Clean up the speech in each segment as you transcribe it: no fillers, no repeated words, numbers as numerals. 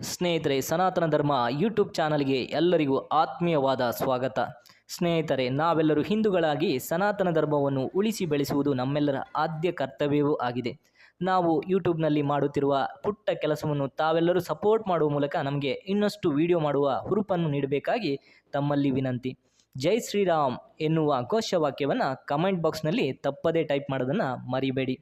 ಸ್ನೇಹಿತರೆ, ಸನಾತನ ಧರ್ಮ ಯೂಟ್ಯೂಬ್ ಚಾನಲ್ಗೆ ಎಲ್ಲರಿಗೂ ಆತ್ಮೀಯವಾದ ಸ್ವಾಗತ. ಸ್ನೇಹಿತರೆ, ನಾವೆಲ್ಲರೂ ಹಿಂದೂಗಳಾಗಿ ಸನಾತನ ಧರ್ಮವನ್ನು ಉಳಿಸಿ ಬೆಳೆಸುವುದು ನಮ್ಮೆಲ್ಲರ ಆದ್ಯ ಕರ್ತವ್ಯವೂ ಆಗಿದೆ. ನಾವು ಯೂಟ್ಯೂಬ್ನಲ್ಲಿ ಮಾಡುತ್ತಿರುವ ಪುಟ್ಟ ಕೆಲಸವನ್ನು ತಾವೆಲ್ಲರೂ ಸಪೋರ್ಟ್ ಮಾಡುವ ಮೂಲಕ ನಮಗೆ ಇನ್ನಷ್ಟು ವಿಡಿಯೋ ಮಾಡುವ ಹುರುಪನ್ನು ನೀಡಬೇಕಾಗಿ ತಮ್ಮಲ್ಲಿ ವಿನಂತಿ. ಜೈ ಶ್ರೀರಾಮ್ ಎನ್ನುವ ಘೋಷವಾಕ್ಯವನ್ನು ಕಮೆಂಟ್ ಬಾಕ್ಸ್ನಲ್ಲಿ ತಪ್ಪದೇ ಟೈಪ್ ಮಾಡೋದನ್ನು ಮರಿಬೇಡಿ.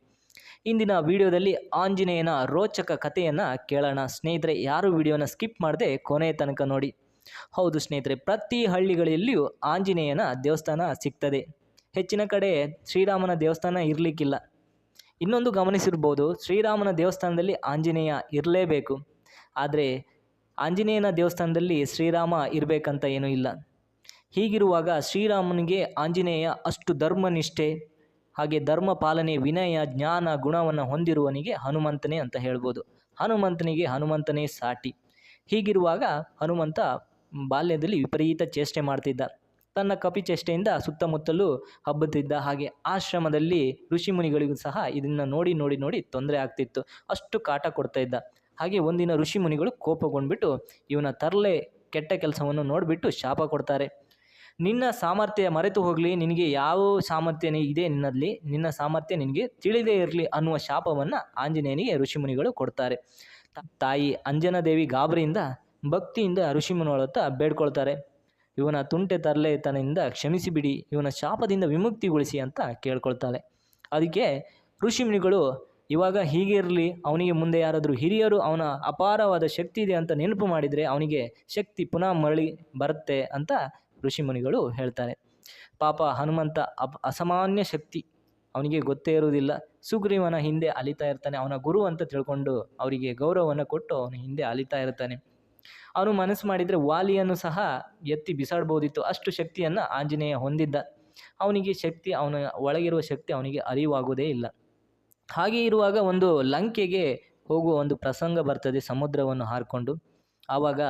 ಇಂದಿನ ವಿಡಿಯೋದಲ್ಲಿ ಆಂಜನೇಯನ ರೋಚಕ ಕಥೆಯನ್ನು ಕೇಳೋಣ. ಸ್ನೇಹಿತರೆ, ಯಾರು ವಿಡಿಯೋನ ಸ್ಕಿಪ್ ಮಾಡದೆ ಕೊನೆಯ ತನಕ ನೋಡಿ. ಹೌದು ಸ್ನೇಹಿತರೆ, ಪ್ರತಿ ಹಳ್ಳಿಗಳಲ್ಲಿಯೂ ಆಂಜನೇಯನ ದೇವಸ್ಥಾನ ಸಿಗ್ತದೆ. ಹೆಚ್ಚಿನ ಕಡೆ ಶ್ರೀರಾಮನ ದೇವಸ್ಥಾನ ಇರಲಿಕ್ಕಿಲ್ಲ. ಇನ್ನೊಂದು ಗಮನಿಸಿರ್ಬೋದು, ಶ್ರೀರಾಮನ ದೇವಸ್ಥಾನದಲ್ಲಿ ಆಂಜನೇಯ ಇರಲೇಬೇಕು. ಆದರೆ ಆಂಜನೇಯನ ದೇವಸ್ಥಾನದಲ್ಲಿ ಶ್ರೀರಾಮ ಇರಬೇಕಂತ ಏನೂ ಇಲ್ಲ. ಹೀಗಿರುವಾಗ ಶ್ರೀರಾಮನಿಗೆ ಆಂಜನೇಯ ಅಷ್ಟು ಧರ್ಮನಿಷ್ಠೆ, ಹಾಗೆ ಧರ್ಮ ಪಾಲನೆ, ವಿನಯ, ಜ್ಞಾನ, ಗುಣವನ್ನು ಹೊಂದಿರುವನಿಗೆ ಹನುಮಂತನೇ ಅಂತ ಹೇಳ್ಬೋದು. ಹನುಮಂತನಿಗೆ ಹನುಮಂತನೇ ಸಾಟಿ. ಹೀಗಿರುವಾಗ ಹನುಮಂತ ಬಾಲ್ಯದಲ್ಲಿ ವಿಪರೀತ ಚೇಷ್ಟೆ ಮಾಡ್ತಿದ್ದ. ತನ್ನ ಕಪಿಚೇಷ್ಟೆಯಿಂದ ಸುತ್ತಮುತ್ತಲೂ ಹಬ್ಬುತ್ತಿದ್ದ. ಹಾಗೆ ಆಶ್ರಮದಲ್ಲಿ ಋಷಿಮುನಿಗಳಿಗೂ ಸಹ ಇದನ್ನು ನೋಡಿ ನೋಡಿ ನೋಡಿ ತೊಂದರೆ ಆಗ್ತಿತ್ತು. ಅಷ್ಟು ಕಾಟ ಕೊಡ್ತಾ ಇದ್ದ. ಹಾಗೆ ಒಂದಿನ ಋಷಿಮುನಿಗಳು ಕೋಪಗೊಂಡ್ಬಿಟ್ಟು ಇವನ ತರಲೆ ಕೆಟ್ಟ ಕೆಲಸವನ್ನು ನೋಡಿಬಿಟ್ಟು ಶಾಪ ಕೊಡ್ತಾರೆ. ನಿನ್ನ ಸಾಮರ್ಥ್ಯ ಮರೆತು ಹೋಗಲಿ, ನಿನಗೆ ಯಾವ ಸಾಮರ್ಥ್ಯ ಇದೆ ನಿನ್ನಲ್ಲಿ, ನಿನ್ನ ಸಾಮರ್ಥ್ಯ ನಿನಗೆ ತಿಳಿದೇ ಇರಲಿ ಅನ್ನುವ ಶಾಪವನ್ನು ಆಂಜನೇಯನಿಗೆ ಋಷಿಮುನಿಗಳು ಕೊಡ್ತಾರೆ. ತಾಯಿ ಅಂಜನಾದೇವಿ ಗಾಬರಿಯಿಂದ ಭಕ್ತಿಯಿಂದ ಋಷಿಮುನಿಗಳ ಹತ್ರ ಬೇಡ್ಕೊಳ್ತಾರೆ. ಇವನ ತುಂಟೆ ತರಲೆತನದಿಂದ ಕ್ಷಮಿಸಿಬಿಡಿ, ಇವನ ಶಾಪದಿಂದ ವಿಮುಕ್ತಿಗೊಳಿಸಿ ಅಂತ ಕೇಳ್ಕೊಳ್ತಾಳೆ. ಅದಕ್ಕೆ ಋಷಿಮುನಿಗಳು ಇವಾಗ ಹೀಗೆ ಇರಲಿ, ಅವನಿಗೆ ಮುಂದೆ ಯಾರಾದರೂ ಹಿರಿಯರು ಅವನ ಅಪಾರವಾದ ಶಕ್ತಿ ಇದೆ ಅಂತ ನೆನಪು ಮಾಡಿದರೆ ಅವನಿಗೆ ಶಕ್ತಿ ಪುನಃ ಮರಳಿ ಬರುತ್ತೆ ಅಂತ ಋಷಿಮುನಿಗಳು ಹೇಳ್ತಾರೆ. ಪಾಪ ಹನುಮಂತ ಅಸಾಮಾನ್ಯ ಶಕ್ತಿ, ಅವನಿಗೆ ಗೊತ್ತೇ ಇರುವುದಿಲ್ಲ. ಸುಗ್ರೀವನ ಹಿಂದೆ ಅಲಿತಾ ಇರ್ತಾನೆ. ಅವನ ಗುರು ಅಂತ ತಿಳ್ಕೊಂಡು ಅವರಿಗೆ ಗೌರವವನ್ನು ಕೊಟ್ಟು ಅವನ ಹಿಂದೆ ಅಲಿತಾ ಇರ್ತಾನೆ. ಅವನು ಮನಸ್ಸು ಮಾಡಿದರೆ ವಾಲಿಯನ್ನು ಸಹ ಎತ್ತಿ ಬಿಸಾಡ್ಬೋದಿತ್ತು. ಅಷ್ಟು ಶಕ್ತಿಯನ್ನು ಆಂಜನೇಯ ಹೊಂದಿದ್ದ. ಅವನಿಗೆ ಶಕ್ತಿ, ಅವನ ಒಳಗಿರುವ ಶಕ್ತಿ ಅವನಿಗೆ ಅರಿವಾಗುವುದೇ ಇಲ್ಲ. ಹಾಗೆ ಇರುವಾಗ ಒಂದು ಲಂಕೆಗೆ ಹೋಗುವ ಒಂದು ಪ್ರಸಂಗ ಬರ್ತದೆ, ಸಮುದ್ರವನ್ನು ಹಾರಿಕೊಂಡು. ಆವಾಗ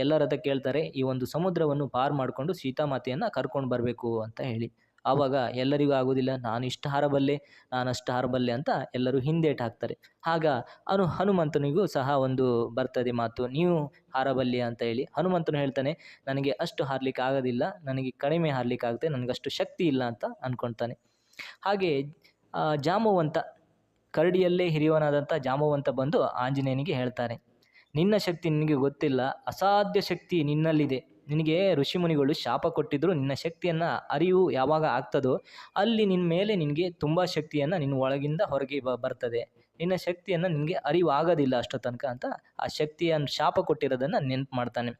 ಎಲ್ಲರ ಹತ್ರ ಕೇಳ್ತಾರೆ, ಈ ಒಂದು ಸಮುದ್ರವನ್ನು ಪಾರು ಮಾಡಿಕೊಂಡು ಸೀತಾಮಾತೆಯನ್ನು ಕರ್ಕೊಂಡು ಬರಬೇಕು ಅಂತ ಹೇಳಿ. ಆವಾಗ ಎಲ್ಲರಿಗೂ ಆಗೋದಿಲ್ಲ, ನಾನು ಇಷ್ಟು ಹಾರಬಲ್ಲೆ, ನಾನು ಅಷ್ಟು ಹಾರಬಲ್ಲೆ ಅಂತ ಎಲ್ಲರೂ ಹಿಂದೇಟು ಹಾಕ್ತಾರೆ. ಆಗ ಹನುಮಂತನಿಗೂ ಸಹ ಒಂದು ಬರ್ತದೆ ಮಾತು, ನೀವು ಹಾರಬಲ್ಲೆ ಅಂತ ಹೇಳಿ. ಹನುಮಂತನು ಹೇಳ್ತಾನೆ, ನನಗೆ ಅಷ್ಟು ಹಾರಲಿಕ್ಕೆ ಆಗೋದಿಲ್ಲ, ನನಗೆ ಕಡಿಮೆ ಹಾರಲಿಕ್ಕೆ ಆಗುತ್ತೆ, ನನಗಷ್ಟು ಶಕ್ತಿ ಇಲ್ಲ ಅಂತ ಅಂದ್ಕೊಳ್ತಾನೆ. ಹಾಗೆ ಜಾಂಬವಂತ, ಕರಡಿಯಲ್ಲೇ ಹಿರಿಯವನಾದಂಥ ಜಾಂಬವಂತ ಬಂದು ಆಂಜನೇಯನಿಗೆ ಹೇಳ್ತಾರೆ, ನಿನ್ನ ಶಕ್ತಿ ನಿನಗೆ ಗೊತ್ತಿಲ್ಲ, ಅಸಾಧ್ಯ ಶಕ್ತಿ ನಿನ್ನಲ್ಲಿದೆ. ನಿನಗೆ ಋಷಿಮುನಿಗಳು ಶಾಪ ಕೊಟ್ಟಿದ್ದರು. ನಿನ್ನ ಶಕ್ತಿಯನ್ನು ಅರಿವು ಯಾವಾಗ ಆಗ್ತದೋ ಅಲ್ಲಿ ನಿನ್ನ ಮೇಲೆ ನಿನಗೆ ತುಂಬ ಶಕ್ತಿಯನ್ನು ನಿನ್ನ ಒಳಗಿಂದ ಹೊರಗೆ ಬರ್ತದೆ. ನಿನ್ನ ಶಕ್ತಿಯನ್ನು ನಿನಗೆ ಅರಿವು ಆಗೋದಿಲ್ಲ ಅಷ್ಟೋ ತನಕ ಅಂತ ಆ ಶಕ್ತಿಯನ್ನು ಶಾಪ ಕೊಟ್ಟಿರೋದನ್ನು ನೆನಪು ಮಾಡ್ತಾನೆ.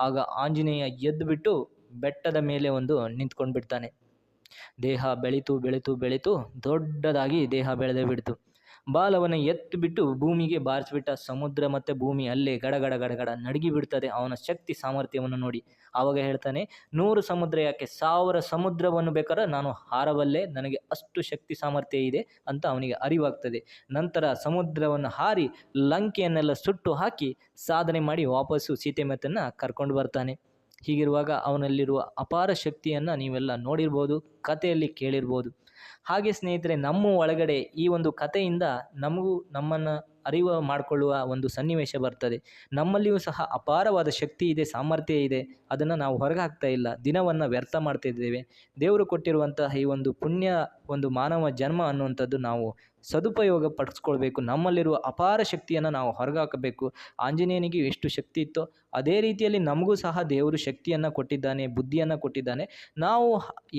ಆಗ ಆಂಜನೇಯ ಎದ್ದುಬಿಟ್ಟು ಬೆಟ್ಟದ ಮೇಲೆ ಒಂದು ನಿಂತ್ಕೊಂಡು ಬಿಡ್ತಾನೆ. ದೇಹ ಬೆಳೀತು ಬೆಳೀತು ಬೆಳೀತು ದೊಡ್ಡದಾಗಿ ದೇಹ ಬೆಳೆದೇ ಬಿಡ್ತು. ಬಾಲವನ್ನು ಎತ್ತಿಬಿಟ್ಟು ಭೂಮಿಗೆ ಬಾರಿಸಿಬಿಟ್ಟ. ಸಮುದ್ರ ಮತ್ತು ಭೂಮಿ ಅಲ್ಲೇ ಗಡಗಡ ಗಡಗಡ ನಡುಗಿ ಬಿಡ್ತದೆ ಅವನ ಶಕ್ತಿ ಸಾಮರ್ಥ್ಯವನ್ನು ನೋಡಿ. ಆವಾಗ ಹೇಳ್ತಾನೆ, 100 ಸಮುದ್ರ ಯಾಕೆ, 1000 ಸಮುದ್ರವನ್ನು ಬೇಕಾದ್ರೆ ನಾನು ಹಾರಬಲ್ಲೆ, ನನಗೆ ಅಷ್ಟು ಶಕ್ತಿ ಸಾಮರ್ಥ್ಯ ಇದೆ ಅಂತ ಅವನಿಗೆ ಅರಿವಾಗ್ತದೆ. ನಂತರ ಸಮುದ್ರವನ್ನು ಹಾರಿ ಲಂಕೆಯನ್ನೆಲ್ಲ ಸುಟ್ಟು ಹಾಕಿ ಸಾಧನೆ ಮಾಡಿ ವಾಪಸ್ಸು ಸೀತೆಮಾತೆಯನ್ನು ಕರ್ಕೊಂಡು ಬರ್ತಾನೆ. ಹೀಗಿರುವಾಗ ಅವನಲ್ಲಿರುವ ಅಪಾರ ಶಕ್ತಿಯನ್ನು ನೀವೆಲ್ಲ ನೋಡಿರ್ಬೋದು, ಕಥೆಯಲ್ಲಿ ಕೇಳಿರ್ಬೋದು. ಹಾಗೆ ಸ್ನೇಹಿತರೆ, ನಮ್ಮ ಒಳಗಡೆ ಈ ಒಂದು ಕಥೆಯಿಂದ ನಮಗೂ ನಮ್ಮನ್ನು ಅರಿವು ಮಾಡಿಕೊಳ್ಳುವ ಒಂದು ಸನ್ನಿವೇಶ ಬರ್ತದೆ. ನಮ್ಮಲ್ಲಿಯೂ ಸಹ ಅಪಾರವಾದ ಶಕ್ತಿ ಇದೆ, ಸಾಮರ್ಥ್ಯ ಇದೆ. ಅದನ್ನು ನಾವು ಹೊರಗೆ ಹಾಕ್ತಾ ಇಲ್ಲ, ದಿನವನ್ನು ವ್ಯರ್ಥ ಮಾಡ್ತಿದ್ದೇವೆ. ದೇವರು ಕೊಟ್ಟಿರುವಂತಹ ಈ ಒಂದು ಪುಣ್ಯ, ಒಂದು ಮಾನವ ಜನ್ಮ ಅನ್ನುವಂಥದ್ದು ನಾವು ಸದುಪಯೋಗ ಪಡಿಸ್ಕೊಳ್ಬೇಕು. ನಮ್ಮಲ್ಲಿರುವ ಅಪಾರ ಶಕ್ತಿಯನ್ನು ನಾವು ಹೊರಗೆ ಹಾಕಬೇಕು. ಆಂಜನೇಯನಿಗೆ ಎಷ್ಟು ಶಕ್ತಿ ಇತ್ತೋ ಅದೇ ರೀತಿಯಲ್ಲಿ ನಮಗೂ ಸಹ ದೇವರು ಶಕ್ತಿಯನ್ನು ಕೊಟ್ಟಿದ್ದಾನೆ, ಬುದ್ಧಿಯನ್ನು ಕೊಟ್ಟಿದ್ದಾನೆ. ನಾವು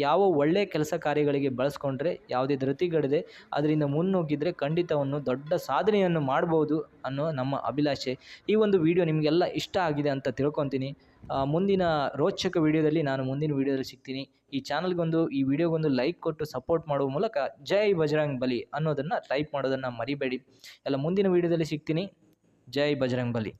ಯಾವ ಒಳ್ಳೆಯ ಕೆಲಸ ಕಾರ್ಯಗಳಿಗೆ ಬಳಸ್ಕೊಂಡ್ರೆ, ಯಾವುದೇ ಧೃತಿಗಡದೆ ಅದರಿಂದ ಮುನ್ನುಗ್ಗಿದ್ರೆ ಖಂಡಿತವನ್ನು ದೊಡ್ಡ ಸಾಧನೆಯನ್ನು ಮಾಡ್ಬೋದು ಅನ್ನೋ ನಮ್ಮ ಅಭಿಲಾಷೆ. ಈ ಒಂದು ವಿಡಿಯೋ ನಿಮಗೆಲ್ಲ ಇಷ್ಟ ಆಗಿದೆ ಅಂತ ತಿಳ್ಕೊತೀನಿ. ಮುಂದಿನ ರೋಚಕ ವಿಡಿಯೋದಲ್ಲಿ ನಾನು ಮುಂದಿನ ವಿಡಿಯೋದಲ್ಲಿ ಸಿಗ್ತೀನಿ. ಈ ಚಾನಲ್ಗೊಂದು, ಈ ವಿಡಿಯೋಗೊಂದು ಲೈಕ್ ಕೊಟ್ಟು ಸಪೋರ್ಟ್ ಮಾಡುವ ಮೂಲಕ ಜೈ ಬಜರಂಗ್ ಬಲಿ ಅನ್ನೋದನ್ನು ಟೈಪ್ ಮಾಡೋದನ್ನು ಮರಿಬೇಡಿ. ಎಲ್ಲ ಮುಂದಿನ ವಿಡಿಯೋದಲ್ಲಿ ಸಿಗ್ತೀನಿ. ಜೈ ಬಜರಂಗ್ ಬಲಿ.